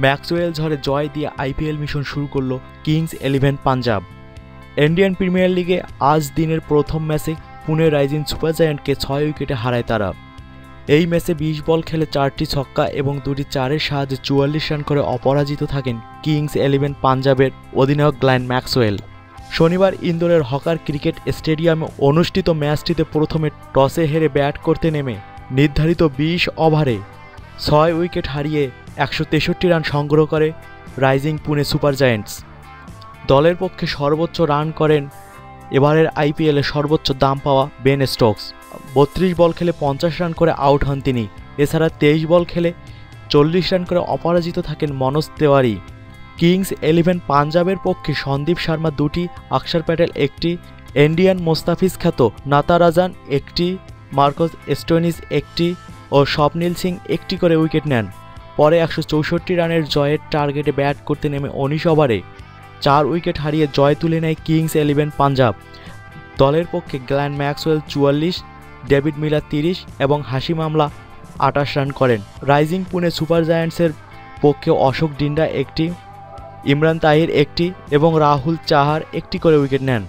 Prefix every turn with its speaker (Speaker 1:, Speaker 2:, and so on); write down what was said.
Speaker 1: Maxwell ঝড়ে জয় দিয়ে IPL mission শুরু করল কিংস 11 পাঞ্জাব। ইন্ডিয়ান প্রিমিয়ার লিগে আজ দিনের প্রথম ম্যাচে পুনে রাইজিং সুপার জায়ান্টকে 6 উইকেটে হারায় তারা। এই ম্যাচে 20 বল খেলে 4টি ছক্কা এবং 2টি চারের সাহায্যে 44 রান করে অপরাজিত থাকেন কিংস 11 পাঞ্জাবের অধিনায়ক গ্লেন ম্যাক্সওয়েল। শনিবার ইন্দোরের হকার ক্রিকেট স্টেডিয়ামে অনুষ্ঠিত ম্যাচটিতে প্রথমে টসে হেরে ব্যাট করতে নেমে নির্ধারিত 20 ওভারে 6 উইকেট হারিয়ে 163 রান সংগ্রহ করে রাইজিং পুনে সুপার জায়ান্টস। দলের পক্ষে সর্বোচ্চ রান করেন এবারের আইপিএলে সর্বোচ্চ দাম পাওয়া বেন স্টোকস। 32 বল খেলে 50 রান করে আউট হন তিনি। এছাড়া 23 বল খেলে 40 রান করে অপরাজিত থাকেন মনোজ তেওয়ারি। কিংস 11 পাঞ্জাবের পক্ষে সন্দীপ শর্মা 2টি, অক্ষর প্যাটেল 1টি, ইন্ডিয়ান মোস্তাফিজ খ্যাত নাতারাজান 1টি, মার্কাস স্টোইনিস 1টি ও স্বপ্নিল সিং 1টি করে উইকেট নেন। পরে 164 রানের জয়ের টার্গেটে ব্যাট করতে নেমে 19 ওভারে 4 উইকেট হারিয়ে জয় তুলে নেয় কিংস 11 পাঞ্জাব। দলের পক্ষে গ্লেন ম্যাক্সওয়েল 44, ডেভিড মিলার 30 এবং হাশিম আমলা 28 রান করেন। রাইজিং পুনে সুপার জায়ান্টসের পক্ষে অশোক ডিন্ডা 1টি, ইমরান তাহির 1টি এবং রাহুল চাহার 1টি করে উইকেট নেন।